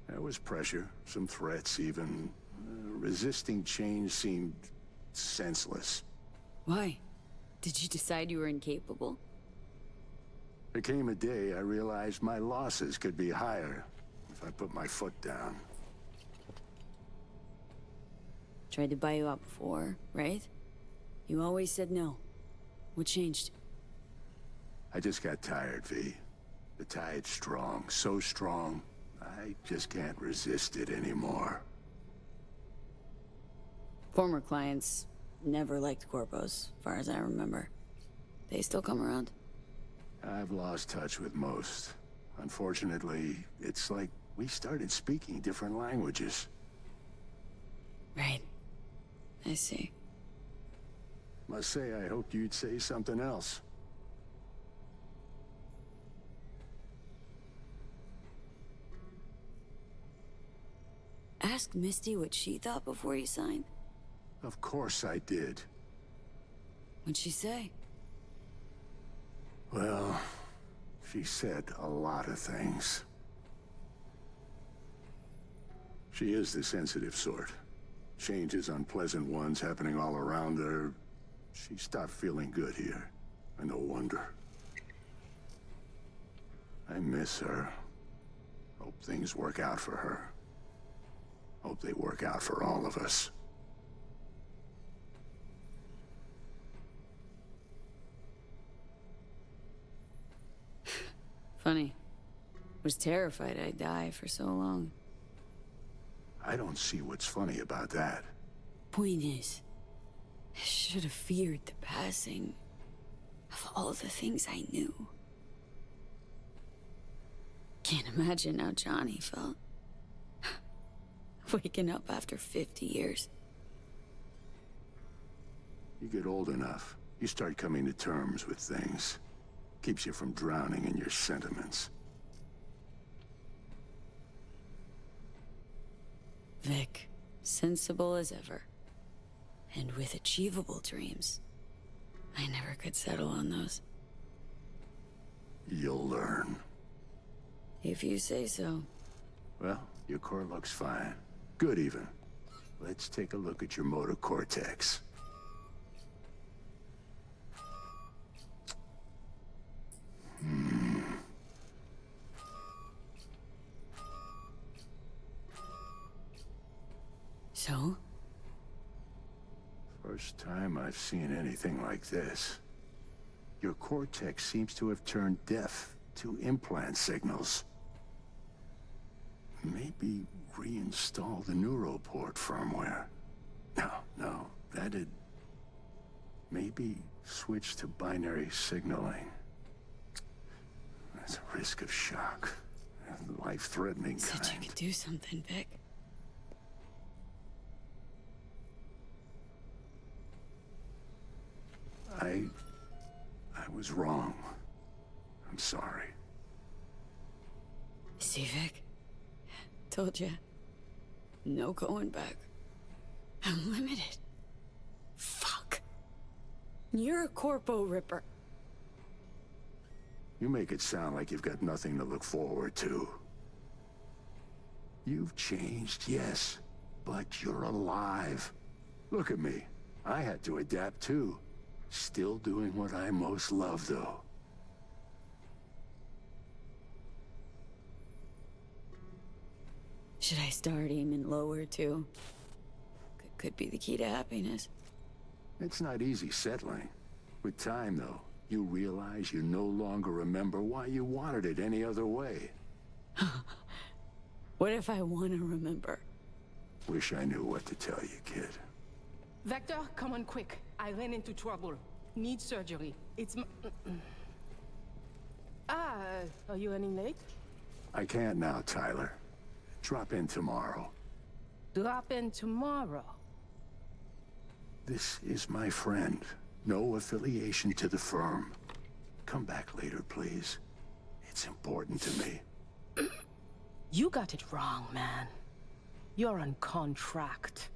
There was pressure, some threats even. Resisting change seemed senseless. Why? Did you decide you were incapable? There came a day I realized my losses could be higher if I put my foot down. Tried to buy you out before, right? You always said no. What changed? I just got tired, V. The tide's strong, so strong, I just can't resist it anymore. Former clients never liked corpos, far as I remember. They still come around? I've lost touch with most. Unfortunately, it's like we started speaking different languages. Right. I see. Must say, I hoped you'd say something else. Ask Misty what she thought before you signed? Of course I did. What'd she say? Well, she said a lot of things. She is the sensitive sort. Changes, unpleasant ones happening all around her. She stopped feeling good here. And no wonder. I miss her. Hope things work out for her. Hope they work out for all of us. Funny. Was terrified I'd die for so long. I don't see what's funny about that. Point is, I should have feared the passing of all the things I knew. Can't imagine how Johnny felt. Waking up after 50 years. You get old enough, you start coming to terms with things. Keeps you from drowning in your sentiments. Vic, sensible as ever. And with achievable dreams. I never could settle on those. You'll learn. If you say so. Well, your core looks fine. Good even. Let's take a look at your motor cortex. So? First time I've seen anything like this. Your cortex seems to have turned deaf to implant signals. Maybe reinstall the neuroport firmware. No, that'd... Maybe switch to binary signaling. That's a risk of shock. Life-threatening Said you could do something, Vic. I was wrong. I'm sorry. See, Vic? Told ya. No going back. I'm limited. Fuck. You're a corpo ripper. You make it sound like you've got nothing to look forward to. You've changed, yes, but you're alive. Look at me. I had to adapt too. Still doing what I most love, though. Should I start aiming lower, too? Could be the key to happiness. It's not easy settling. With time, though, you realize you no longer remember why you wanted it any other way. What if I want to remember? Wish I knew what to tell you, kid. Vector, come on quick. I ran into trouble. Need surgery. It's are you running late? I can't now, Tyler. Drop in tomorrow. Drop in tomorrow. This is my friend. No affiliation to the firm. Come back later, please. It's important to me. You got it wrong, man. You're on contract.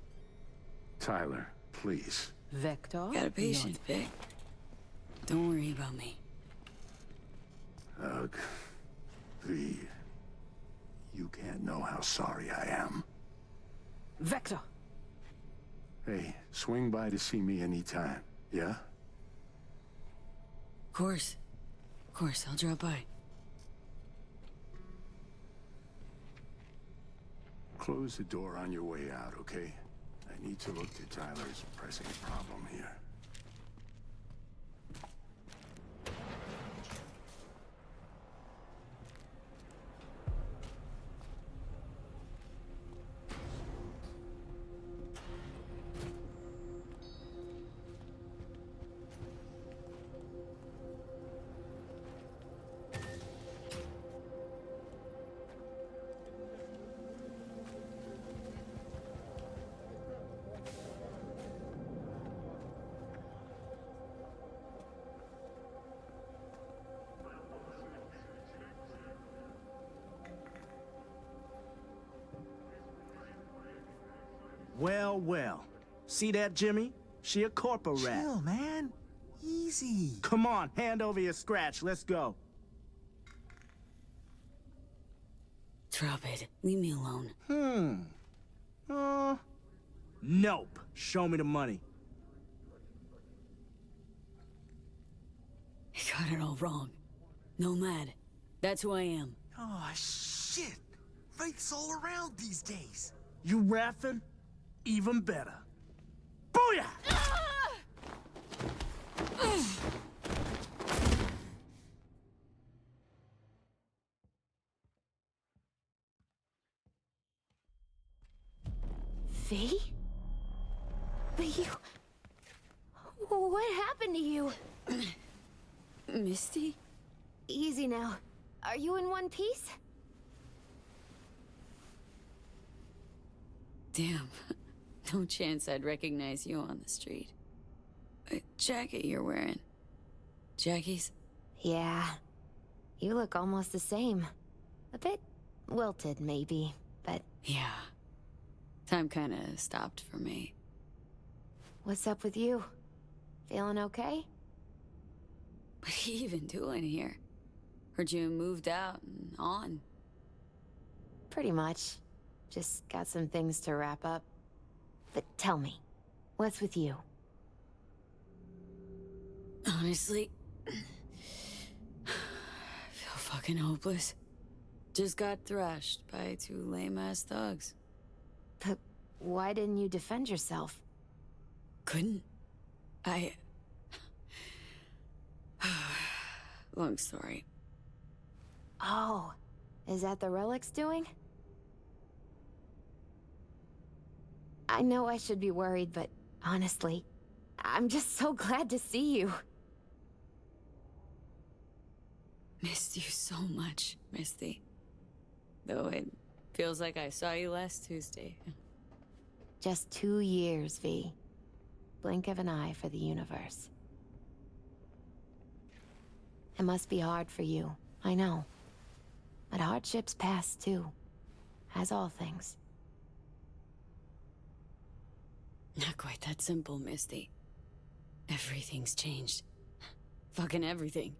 Tyler, please. Vector? Got a patient, Vic. Don't worry about me. Ugh. V. You can't know how sorry I am. Vector! Hey, swing by to see me anytime, yeah? Of course, I'll drop by. Close the door on your way out, okay? I need to look to Tyler's pressing problem here. Well. See that, Jimmy? She a corpo rat. Chill, man. Easy. Come on, hand over your scratch. Let's go. Drop it. Leave me alone. Nope. Show me the money. I got it all wrong. Nomad. That's who I am. Oh, shit. Faith's all around these days. You rapping? Even better. Booyah! V? But you... What happened to you? Misty? Easy now. Are you in one piece? Damn. No chance I'd recognize you on the street. A jacket you're wearing. Jackie's? Yeah. You look almost the same. A bit wilted, maybe, but... Yeah. Time kinda stopped for me. What's up with you? Feeling okay? What are you even doing here? Heard you moved out and on. Pretty much. Just got some things to wrap up. But tell me, what's with you? Honestly, I feel fucking hopeless. Just got thrashed by 2 lame-ass thugs. But why didn't you defend yourself? Couldn't. Long story. Oh, is that the Relic's doing? I know I should be worried, but honestly, I'm just so glad to see you. Missed you so much, Misty. Though it feels like I saw you last Tuesday. Just 2 years, V. Blink of an eye for the universe. It must be hard for you, I know. But hardships pass too, as all things. Not quite that simple, Misty. Everything's changed. Fucking everything.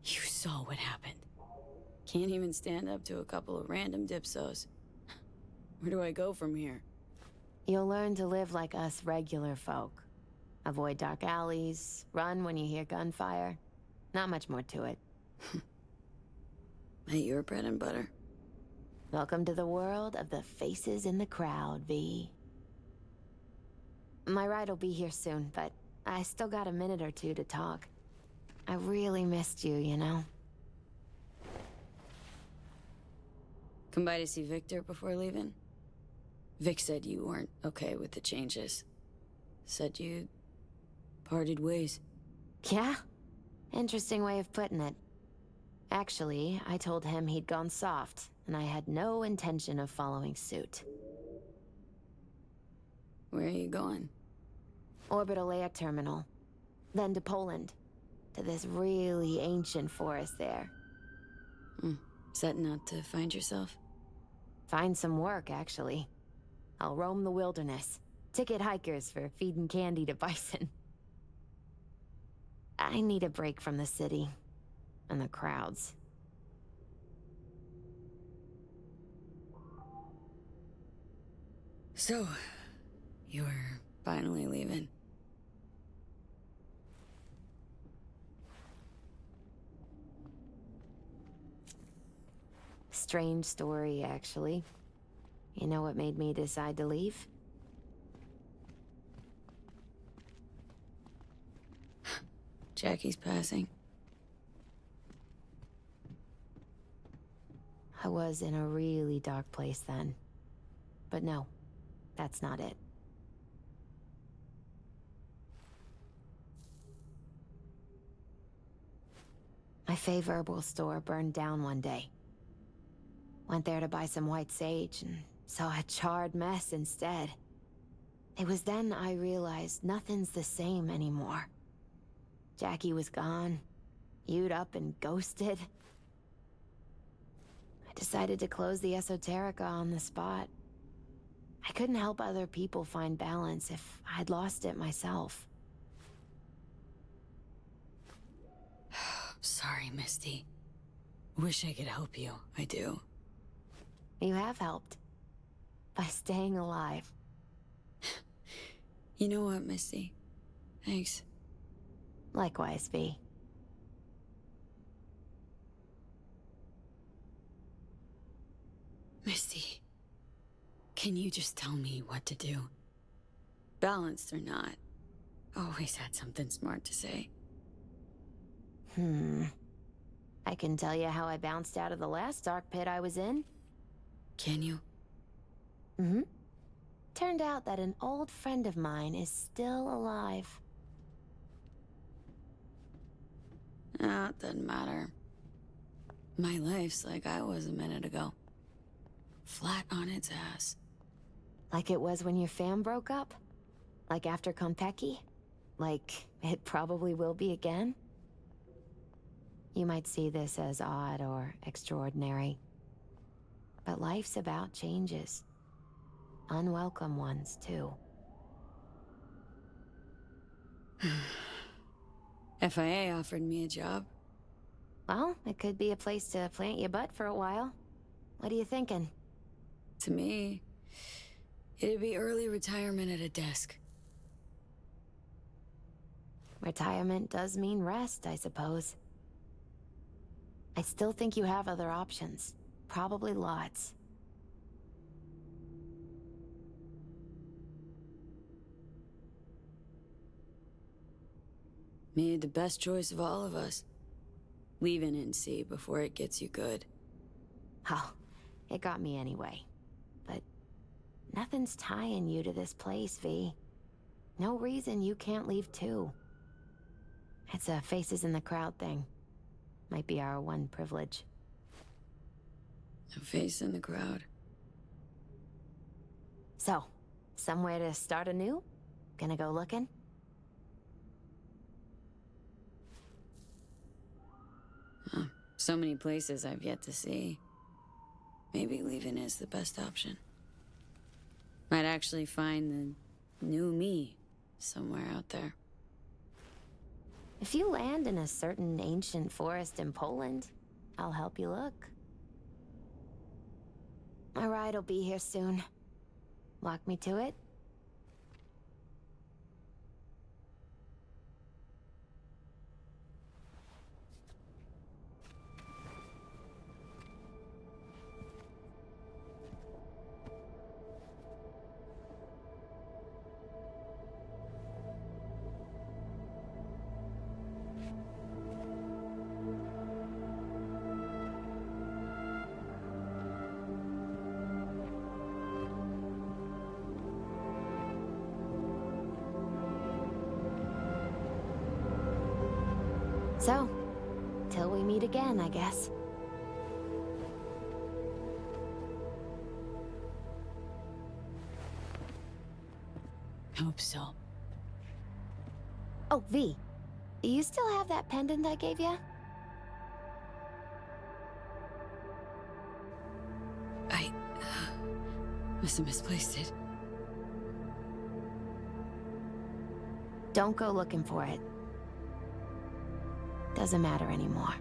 You saw what happened. Can't even stand up to a couple of random dipsos. Where do I go from here? You'll learn to live like us regular folk. Avoid dark alleys, run when you hear gunfire. Not much more to it. Ain't your bread and butter? Welcome to the world of the faces in the crowd, V. My ride will be here soon, but I still got a minute or two to talk. I really missed you, you know? Come by to see Victor before leaving? Vic said you weren't okay with the changes. Said you parted ways. Yeah? Interesting way of putting it. Actually, I told him he'd gone soft, and I had no intention of following suit. Where are you going? Orbital air terminal. Then to Poland. To this really ancient forest there. Setting out to find yourself? Find some work, actually. I'll roam the wilderness. Ticket hikers for feeding candy to bison. I need a break from the city. And the crowds. So, you're finally leaving. Strange story, actually. You know what made me decide to leave? Jackie's passing. I was in a really dark place then. But no, that's not it. My fave herbal store burned down one day. Went there to buy some white sage and saw a charred mess instead. It was then I realized nothing's the same anymore. Jackie was gone, hewed up and ghosted. I decided to close the Esoterica on the spot. I couldn't help other people find balance if I'd lost it myself. Sorry, Misty. Wish I could help you. I do. You have helped. By staying alive. You know what, Misty? Thanks. Likewise, V. Misty. Can you just tell me what to do? Balanced or not, always had something smart to say. I can tell you how I bounced out of the last dark pit I was in. Can you? Turned out that an old friend of mine is still alive. Ah, it doesn't matter. My life's like I was a minute ago. Flat on its ass. Like it was when your fam broke up? Like after Konpeki? Like it probably will be again? You might see this as odd or extraordinary. But life's about changes. Unwelcome ones, too. FIA offered me a job. Well, it could be a place to plant your butt for a while. What are you thinking? To me, it'd be early retirement at a desk. Retirement does mean rest, I suppose. I still think you have other options. Probably lots. Made the best choice of all of us. Leaving NC before it gets you good. Oh, it got me anyway. But nothing's tying you to this place, V. No reason you can't leave too. It's a faces in the crowd thing. Might be our one privilege. A face in the crowd. So, somewhere to start anew? Gonna go looking? So many places I've yet to see. Maybe leaving is the best option. Might actually find the new me somewhere out there. If you land in a certain ancient forest in Poland, I'll help you look. My ride will be here soon. Walk me to it? So, till we meet again, I guess. Hope so. Oh, V. You still have that pendant I gave you? I must have misplaced it. Don't go looking for it. Doesn't matter anymore.